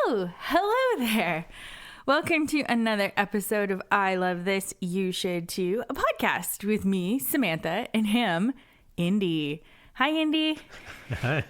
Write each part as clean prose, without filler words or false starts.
Oh, hello there. Welcome to another episode of I Love This, You Should Too, a podcast with me, Samantha, and him, Indy. Hi, Indy. Hi.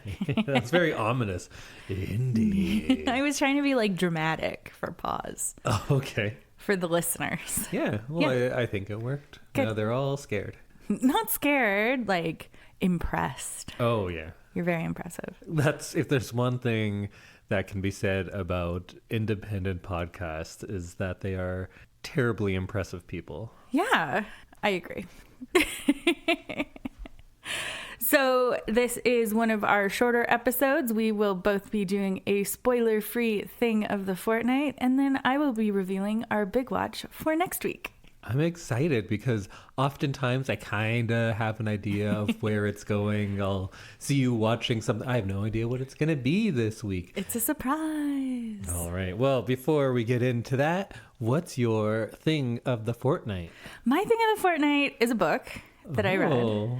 That's very ominous. Indy. I was trying to be like dramatic for pause. Oh, okay. For the listeners. Yeah, well, Yeah. I think it worked. Good. Now they're all scared. Not scared, like impressed. Oh, yeah. You're very impressive. That's, if there's one thing that can be said about independent podcasts, is that they are terribly impressive people. Yeah, I agree. So this is one of our shorter episodes. We will both be doing a spoiler-free thing of the fortnight, and then I will be revealing our big watch for next week. I'm excited because oftentimes I kind of have an idea of where it's going. I'll see you watching something. I have no idea what it's going to be this week. It's a surprise. All right. Well, before we get into that, what's your thing of the fortnight? My thing of the fortnight is a book that I read. Oh.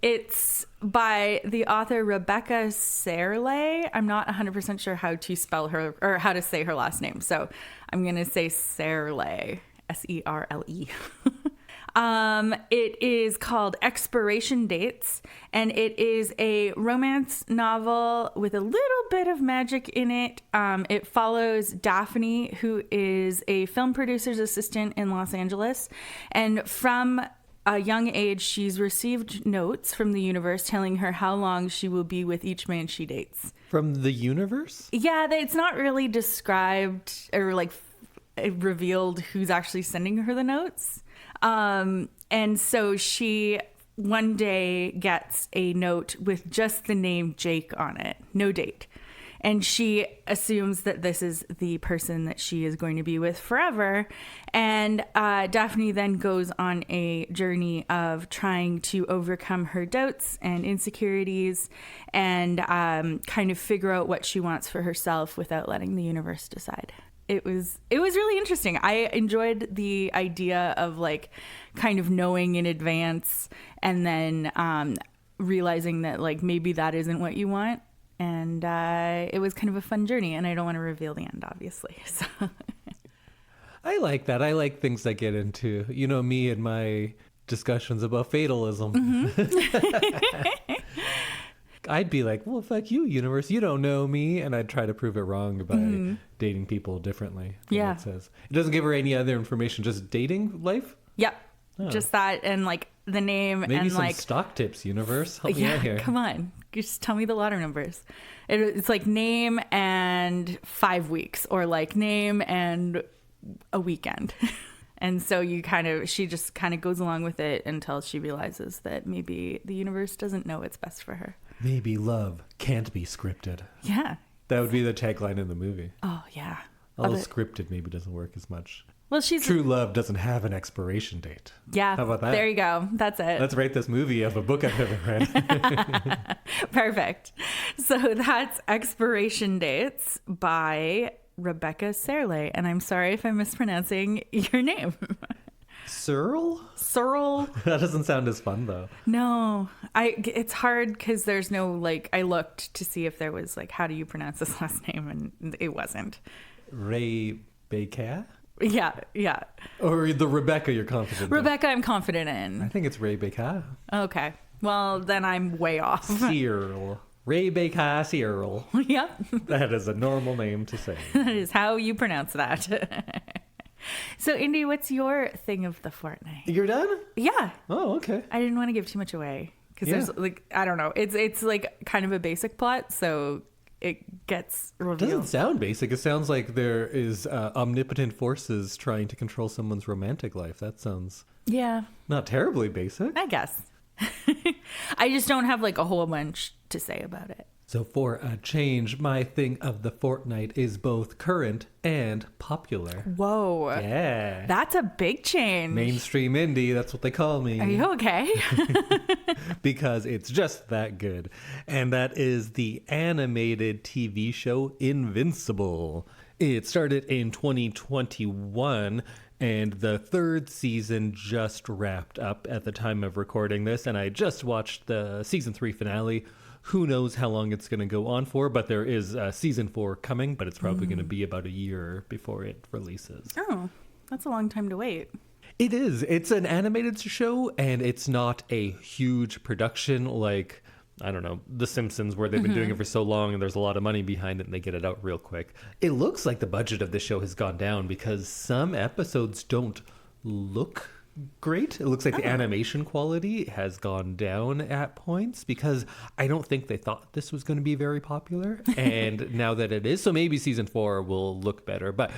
It's by the author Rebecca Serle. I'm not 100% sure how to spell her or how to say her last name, so I'm going to say Serle, S-E-R-L-E. It is called Expiration Dates, and it is a romance novel with a little bit of magic in it. It follows Daphne, who is a film producer's assistant in Los Angeles, and from a young age, she's received notes from the universe telling her how long she will be with each man she dates. From the universe? Yeah, it's not really described or like revealed who's actually sending her the notes. And so she one day gets a note with just the name Jake on it, no date. And she assumes that this is the person that she is going to be with forever. And Daphne then goes on a journey of trying to overcome her doubts and insecurities and kind of figure out what she wants for herself without letting the universe decide. It was really interesting. I enjoyed the idea of like kind of knowing in advance and then realizing that like maybe that isn't what you want. And it was kind of a fun journey, and I don't want to reveal the end, obviously. So. I like that. I like things that get into, you know, me and my discussions about fatalism. Mm-hmm. I'd be like, well, fuck you, universe. You don't know me. And I'd try to prove it wrong by dating people differently. Yeah. It says. It doesn't give her any other information, just dating life? Yep. Oh. Just that and like the name Maybe and some like stock tips, universe. Help me out here. Come on. Just tell me the lotto numbers. It's like name and 5 weeks or like name and a weekend. And so she just kind of goes along with it until she realizes that maybe the universe doesn't know what's best for her. Maybe love can't be scripted. Yeah. That would be the tagline in the movie. Oh, yeah. Although scripted maybe doesn't work as much. Well, True love doesn't have an expiration date. Yeah. How about that? There you go. That's it. Let's rate this movie of a book I've never read. Perfect. So that's Expiration Dates by Rebecca Serle. And I'm sorry if I'm mispronouncing your name. Serle? Serle. That doesn't sound as fun, though. No. It's hard because there's no, like, I looked to see if there was, like, how do you pronounce this last name? And it wasn't. Rebecca? Yeah. Or the Rebecca you're confident in? Rebecca, I'm confident in. I think it's Rebecca. Okay. Well, then I'm way off. Serle. Rebecca Serle. Yep. That is a normal name to say. That is how you pronounce that. So, Indy, what's your thing of the fortnight? You're done? Yeah. Oh, okay. I didn't want to give too much away because there's like, I don't know. It's like kind of a basic plot, so it gets revealed. It doesn't sound basic. It sounds like there is omnipotent forces trying to control someone's romantic life. That sounds not terribly basic. I guess. I just don't have like a whole bunch to say about it. So for a change, my thing of the fortnight is both current and popular. Whoa. Yeah. That's a big change. Mainstream indie, that's what they call me. Are you okay? Because it's just that good. And that is the animated TV show Invincible. It started in 2021 And the third season just wrapped up at the time of recording this, and I just watched the season 3 finale. Who knows how long it's going to go on for, but there is season 4 coming, but it's probably going to be about a year before it releases. Oh, that's a long time to wait. It is. It's an animated show, and it's not a huge production like, I don't know, The Simpsons, where they've been doing it for so long and there's a lot of money behind it and they get it out real quick. It looks like the budget of this show has gone down because some episodes don't look great. It looks like the animation quality has gone down at points because I don't think they thought this was going to be very popular. And now that it is, so maybe season 4 will look better. But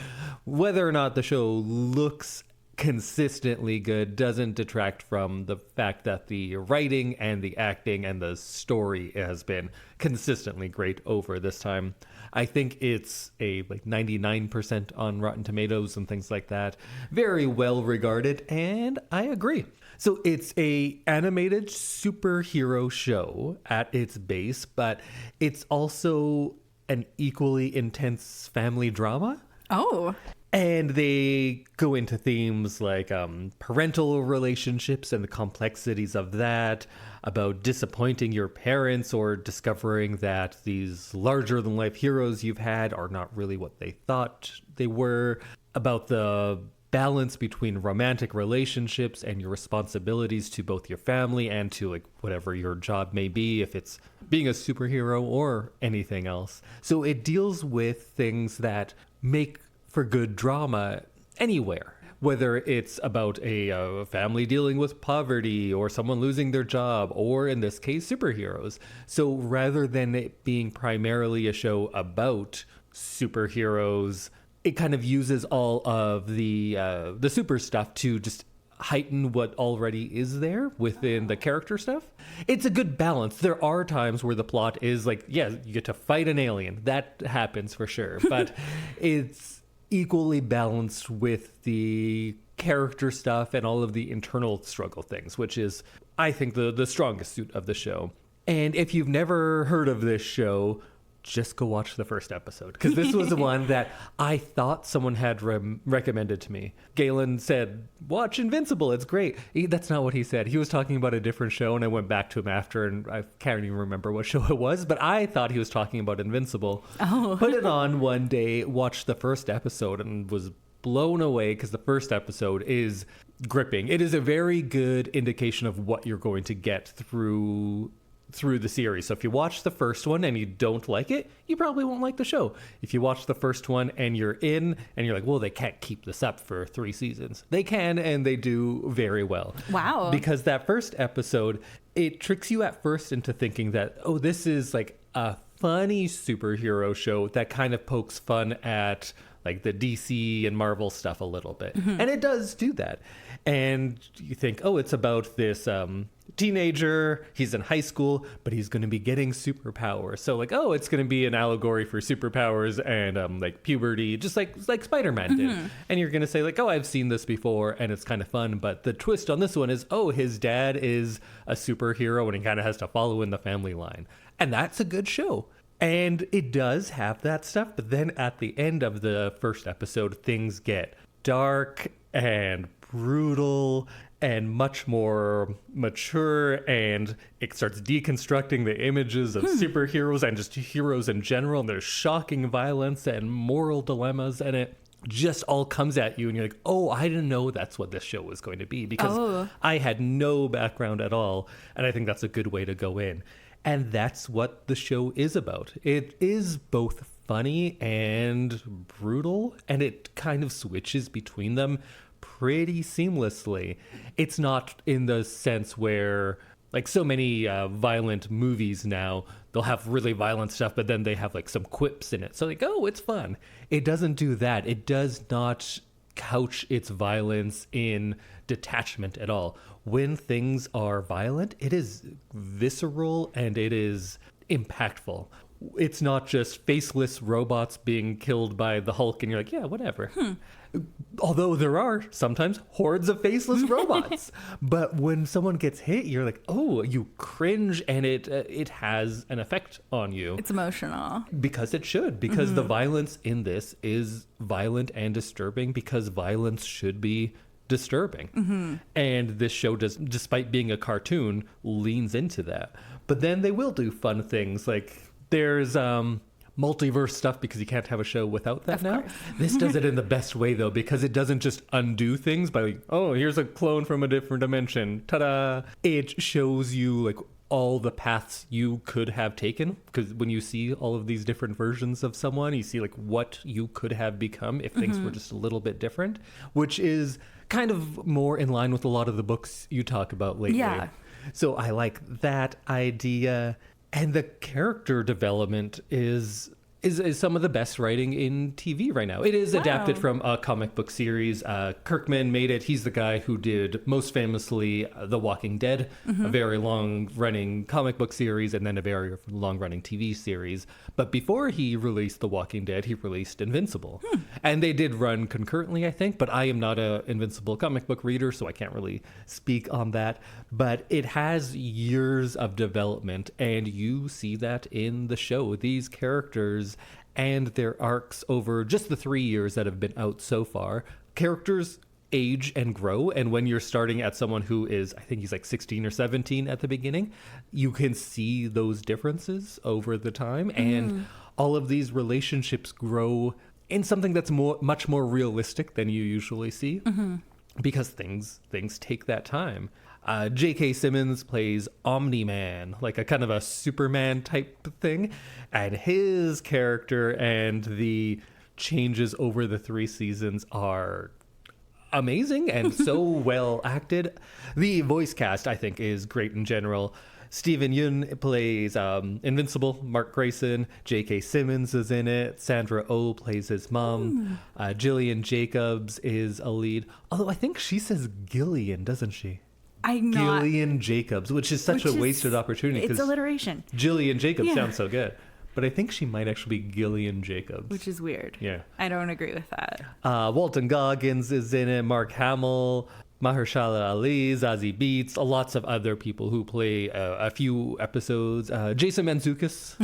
whether or not the show looks consistently good doesn't detract from the fact that the writing and the acting and the story has been consistently great over this time. I think it's a 99% on Rotten Tomatoes and things like that. Very well regarded, and I agree. So it's a animated superhero show at its base, but it's also an equally intense family drama. Oh. And they go into themes like parental relationships and the complexities of that, about disappointing your parents or discovering that these larger-than-life heroes you've had are not really what they thought they were, about the balance between romantic relationships and your responsibilities to both your family and to like whatever your job may be, if it's being a superhero or anything else. So it deals with things that make for good drama anywhere, whether it's about a family dealing with poverty or someone losing their job, or in this case, superheroes. So rather than it being primarily a show about superheroes, it kind of uses all of the super stuff to just heighten what already is there within the character stuff. It's a good balance. There are times where the plot is like, yeah, you get to fight an alien. That happens for sure. But it's equally balanced with the character stuff and all of the internal struggle things, which is, I think, the strongest suit of the show. And if you've never heard of this show, just go watch the first episode, because this was the one that I thought someone had recommended to me. Galen said, watch Invincible, it's great. That's not what he said. He was talking about a different show, and I went back to him after, and I can't even remember what show it was, but I thought he was talking about Invincible. Oh. Put it on one day, watched the first episode, and was blown away because the first episode is gripping. It is a very good indication of what you're going to get through the series. So if you watch the first one and you don't like it, you probably won't like the show. If you watch the first one and you're in and you're like, well, they can't keep this up for 3 seasons. They can, and they do very well. Wow. Because that first episode, it tricks you at first into thinking that, oh, this is like a funny superhero show that kind of pokes fun at like the DC and Marvel stuff a little bit. Mm-hmm. And it does do that. And you think, oh, it's about this teenager, he's in high school, but he's going to be getting superpowers. So like, oh, it's going to be an allegory for superpowers and like puberty, just like Spider-Man did. And you're going to say like, oh, I've seen this before and it's kind of fun. But the twist on this one is, oh, his dad is a superhero and he kind of has to follow in the family line. And that's a good show. And it does have that stuff. But then at the end of the first episode, things get dark and brutal and much more mature, and it starts deconstructing the images of superheroes and just heroes in general, and there's shocking violence and moral dilemmas, and it just all comes at you and you're like, oh, I didn't know that's what this show was going to be, because I had no background at all, and I think that's a good way to go in. And that's what the show is about. It is both funny and brutal, and it kind of switches between them pretty seamlessly. It's not in the sense where, like so many violent movies now, they'll have really violent stuff, but then they have like some quips in it. So like, oh, it's fun. It doesn't do that. It does not couch its violence in detachment at all. When things are violent, it is visceral and it is impactful. it's not just faceless robots being killed by the Hulk and you're like, yeah, whatever. Although there are sometimes hordes of faceless robots. But when someone gets hit, you're like, oh, you cringe, and it has an effect on you. It's emotional. Because it should. Because the violence in this is violent and disturbing, because violence should be disturbing. And this show, despite being a cartoon, leans into that. But then they will do fun things, like there's multiverse stuff, because you can't have a show without that now. This does it in the best way, though, because it doesn't just undo things by like, oh, here's a clone from a different dimension. Ta-da! It shows you like all the paths you could have taken, because when you see all of these different versions of someone, you see like what you could have become if things were just a little bit different, which is kind of more in line with a lot of the books you talk about lately. Yeah. So I like that idea. And the character development is some of the best writing in TV right now. It is adapted from a comic book series. Kirkman made it. He's the guy who did most famously The Walking Dead, a very long-running comic book series, and then a very long-running TV series. But before he released The Walking Dead, he released Invincible. And they did run concurrently, I think, but I am not an Invincible comic book reader, so I can't really speak on that. But it has years of development, and you see that in the show. These characters and their arcs over just the 3 years that have been out so far, characters age and grow. And when you're starting at someone who is, I think he's like 16 or 17 at the beginning, you can see those differences over the time. And all of these relationships grow in something that's much more realistic than you usually see, because things take that time. J.K. Simmons plays Omni-Man, like a kind of a Superman type thing. And his character and the changes over the 3 seasons are amazing and so well acted. The voice cast, I think, is great in general. Steven Yeun plays Invincible, Mark Grayson. J.K. Simmons is in it. Sandra Oh plays his mom. Jillian Jacobs is a lead. Although I think she says Gillian, doesn't she? Gillian Jacobs, which is such a wasted opportunity. It's alliteration. Jillian Jacobs sounds so good. But I think she might actually be Gillian Jacobs. Which is weird. Yeah. I don't agree with that. Walton Goggins is in it. Mark Hamill, Mahershala Ali, Zazie Beetz, lots of other people who play a few episodes. Jason Mantzoukas.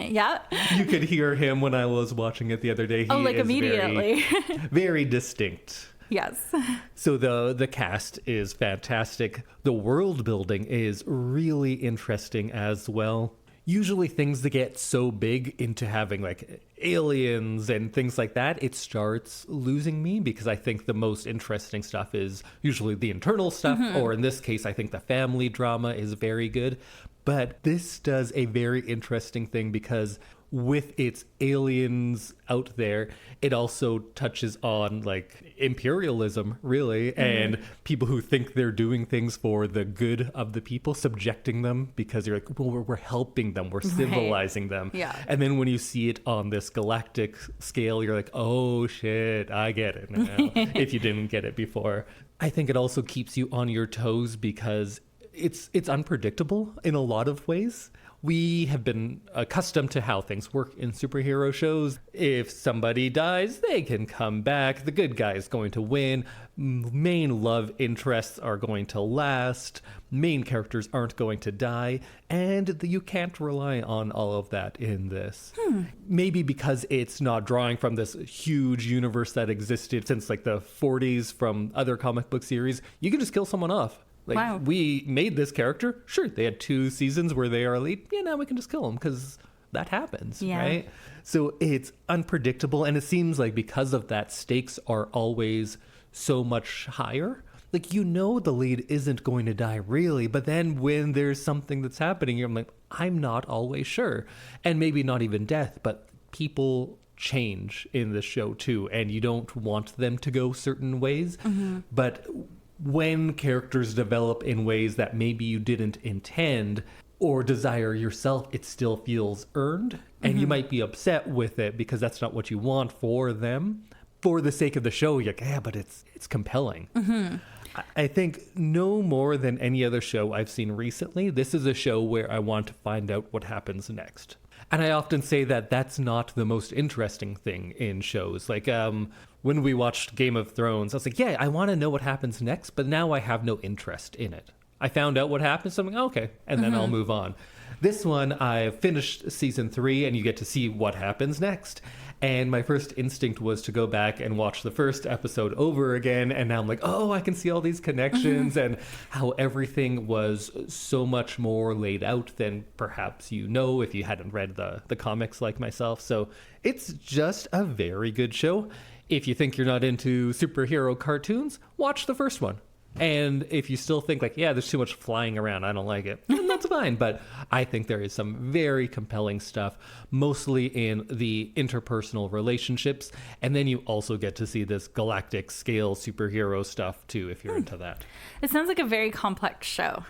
Yeah. You could hear him when I was watching it the other day. He is immediately. very distinct. Yes. So the cast is fantastic. The world building is really interesting as well. Usually things that get so big into having like aliens and things like that, it starts losing me, because I think the most interesting stuff is usually the internal stuff, or in this case, I think the family drama is very good. But this does a very interesting thing, because with its aliens out there, it also touches on like imperialism, really, and people who think they're doing things for the good of the people, subjecting them because you're like, well, we're helping them, we're civilizing them. Yeah. And then when you see it on this galactic scale, you're like, oh shit, I get it now, if you didn't get it before. I think it also keeps you on your toes, because it's unpredictable in a lot of ways. We have been accustomed to how things work in superhero shows. If somebody dies, they can come back. The good guy is going to win. Main love interests are going to last. Main characters aren't going to die. And you can't rely on all of that in this. Maybe because it's not drawing from this huge universe that existed since like the 40s from other comic book series. You can just kill someone off. Like, we made this character. Sure, they had 2 seasons where they are elite. Yeah, now we can just kill them, because that happens, right? So it's unpredictable, and it seems like because of that, stakes are always so much higher. Like, you know the lead isn't going to die, really, but then when there's something that's happening, you're like, I'm not always sure. And maybe not even death, but people change in the show, too, and you don't want them to go certain ways. But when characters develop in ways that maybe you didn't intend or desire yourself, it still feels earned. And you might be upset with it because that's not what you want for them. For the sake of the show, you're like, yeah, but it's compelling. I think no more than any other show I've seen recently, this is a show where I want to find out what happens next. And I often say that that's not the most interesting thing in shows. Like when we watched Game of Thrones, I was like, yeah, I want to know what happens next, but now I have no interest in it. I found out what happened, so I'm like, okay, and then I'll move on. This one, I finished season 3, and you get to see what happens next. And my first instinct was to go back and watch the first episode over again. And now I'm like, oh, I can see all these connections and how everything was so much more laid out than perhaps you know if you hadn't read the comics like myself. So it's just a very good show. If you think you're not into superhero cartoons, watch the first one. And if you still think like, yeah, there's too much flying around, I don't like it, then that's fine. But I think there is some very compelling stuff, mostly in the interpersonal relationships. And then you also get to see this galactic scale superhero stuff too, if you're into that. It sounds like a very complex show.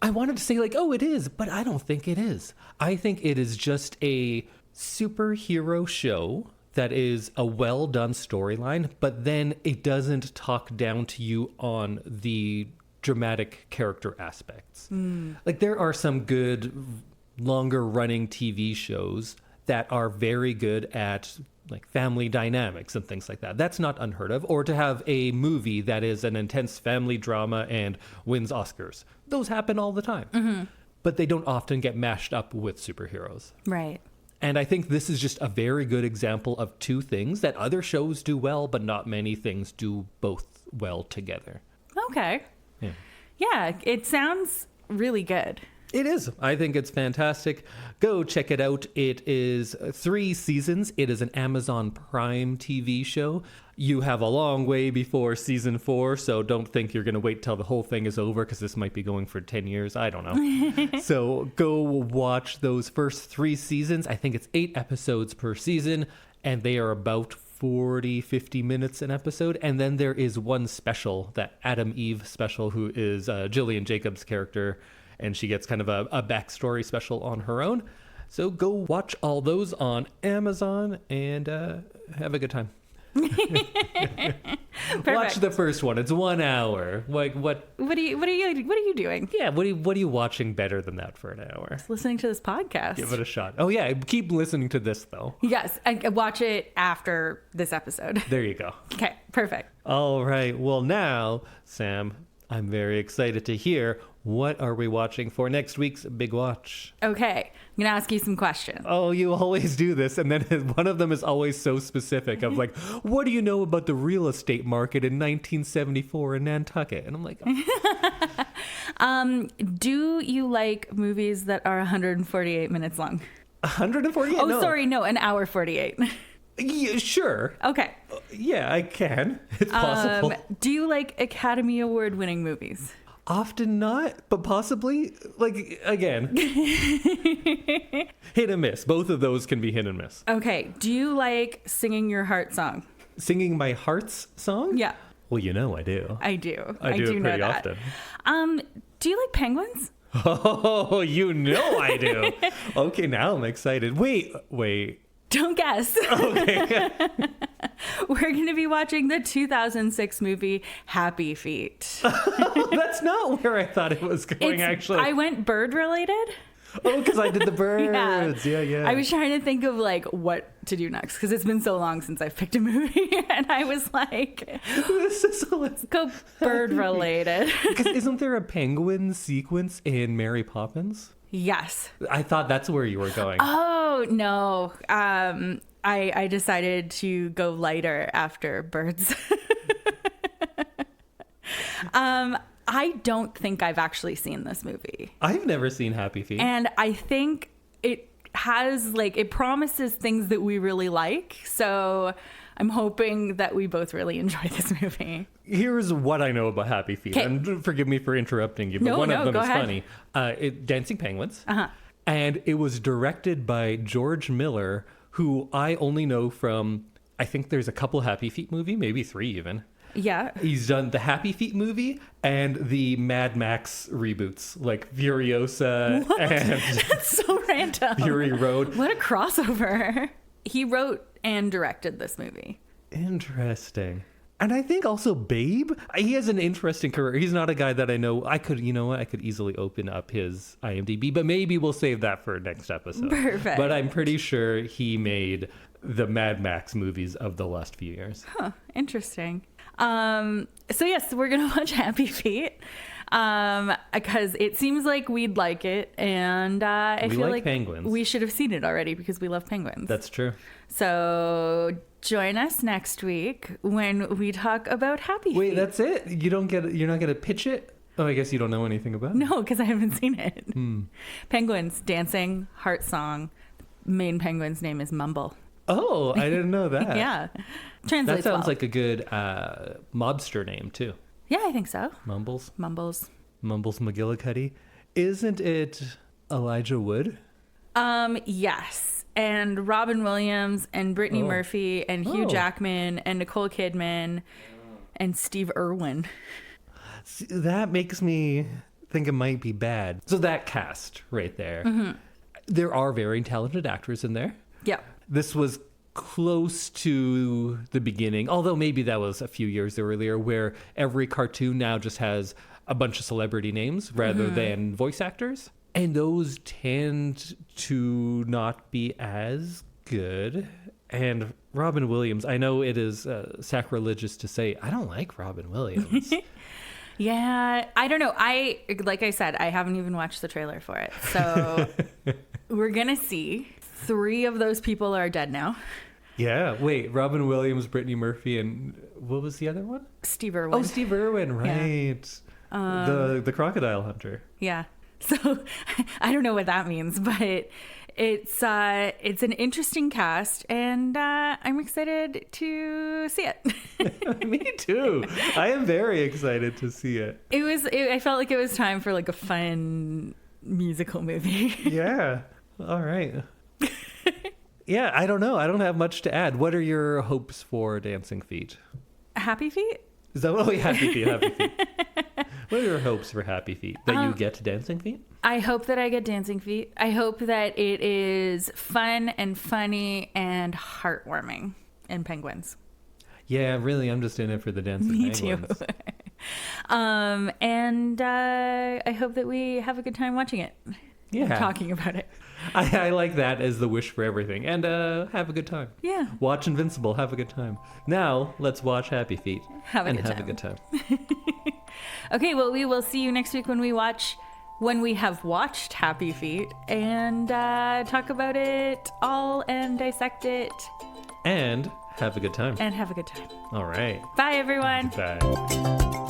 I wanted to say like, oh, it is, but I don't think it is. I think it is just a superhero show that is a well-done storyline, but then it doesn't talk down to you on the dramatic character aspects. Like there are some good longer-running TV shows that are very good at like family dynamics and things like that. That's not unheard of. Or to have a movie that is an intense family drama and wins Oscars. Those happen all the time. But they don't often get mashed up with superheroes. Right. And I think this is just a very good example of two things that other shows do well, but not many things do both well together. Okay. Yeah, it sounds really good. It is. I think it's fantastic. Go check it out. It is 3 seasons. It is an Amazon Prime TV show. You have a long way before season 4, so don't think you're going to wait till the whole thing is over because this might be going for 10 years. I don't know. So go watch those first 3 seasons. I think it's 8 episodes per season, and they are about 40, 50 minutes an episode. And then there is one special, that Adam Eve special, who is Jillian Jacobs' character, and she gets kind of a backstory special on her own. So go watch all those on Amazon and have a good time. Watch the first one. It's 1 hour. Like what are you doing? Yeah, what are you watching better than that for an hour? Just listening to this podcast. Give it a shot. Oh yeah, keep listening to this though. Yes, and watch it after this episode. There you go. Okay, perfect. All right. Well, now, Sam, I'm very excited to hear what are we watching for next week's Big Watch. Okay, I'm gonna ask you some questions. Oh, you always do this, and then one of them is always so specific of like, what do you know about the real estate market in 1974 in Nantucket? And I'm like, do you like movies that are 148 minutes long? 148? Oh, no. sorry, no, an hour 48. Yeah, sure. Okay. Yeah, I can. It's possible. Do you like Academy Award winning movies? Often not, but possibly. Like, again, hit and miss. Both of those can be hit and miss. Okay. Do you like singing your heart song? Singing my heart's song? Yeah. Well, you know I do. I do. I do it know pretty that. often. Do you like penguins? Oh, you know I do. Okay, now I'm excited. Wait. Don't guess. Okay. We're going to be watching the 2006 movie Happy Feet. That's not where I thought it was going, actually. I went bird related. Oh, because I did the birds. Yeah. I was trying to think of like what to do next because it's been so long since I've picked a movie. And I was like, let's go bird related. Because isn't there a penguin sequence in Mary Poppins? Yes. I thought that's where you were going. Oh, no. I decided to go lighter after birds. I don't think I've actually seen this movie. I've never seen Happy Feet. And I think it has it promises things that we really like. So I'm hoping that we both really enjoy this movie. Here's what I know about Happy Feet. And forgive me for interrupting you, but one of them is funny. Dancing Penguins. Uh-huh. And it was directed by George Miller, who I only know from, I think there's a couple Happy Feet movie, maybe 3 even. Yeah. He's done the Happy Feet movie and the Mad Max reboots, like Furiosa and That's so random. Fury Road. What a crossover. He wrote and directed this movie. Interesting. And I think also Babe, he has an interesting career. He's not a guy that I know. I could easily open up his IMDb, but maybe we'll save that for next episode. Perfect. But I'm pretty sure he made the Mad Max movies of the last few years. Huh, interesting. So yes, we're going to watch Happy Feet. Because it seems like we'd like it, and I feel like penguins. We should have seen it already because we love penguins. That's true. So join us next week when we talk about Happy Feet. Wait, that's it? You're not gonna pitch it? Oh, I guess you don't know anything about it. No, because I haven't seen it. Penguins dancing, heart song. Main penguin's name is Mumble. Oh, I didn't know that. Yeah, translates that sounds well. like a good mobster name too. Yeah, I think so. Mumbles McGillicuddy. Isn't it Elijah Wood? Yes. And Robin Williams and Brittany Murphy and Hugh Jackman and Nicole Kidman and Steve Irwin. See, that makes me think it might be bad. So that cast right there. There are very talented actors in there. Yeah. This was close to the beginning, although maybe that was a few years earlier, where every cartoon now just has a bunch of celebrity names rather than voice actors. And those tend to not be as good. And Robin Williams, I know it is sacrilegious to say, I don't like Robin Williams. Yeah, I don't know. Like I said, I haven't even watched the trailer for it. So we're going to see. 3 of those people are dead now. Yeah. Wait, Robin Williams, Brittany Murphy, and what was the other one? Steve Irwin. Oh, Steve Irwin, right. Yeah. The crocodile hunter. Yeah. So I don't know what that means, but it's an interesting cast, and I'm excited to see it. Me too. I am very excited to see it. I felt like it was time for like a fun musical movie. Yeah. All right. Yeah, I don't know. I don't have much to add. What are your hopes for Dancing Feet? Happy Feet? Is that Happy Feet? Happy Feet. What are your hopes for Happy Feet? That you get Dancing Feet? I hope that I get Dancing Feet. I hope that it is fun and funny and heartwarming. And penguins. Yeah, really, I'm just in it for the dancing penguins. Me too. And I hope that we have a good time watching it. Yeah. Talking about it. I like that as the wish for everything. And have a good time. Yeah. Watch Invincible. Have a good time. Now, let's watch Happy Feet. Have a good time. Okay, well, we will see you next week when we have watched Happy Feet and talk about it all and dissect it. And have a good time. And have a good time. All right. Bye, everyone. Bye.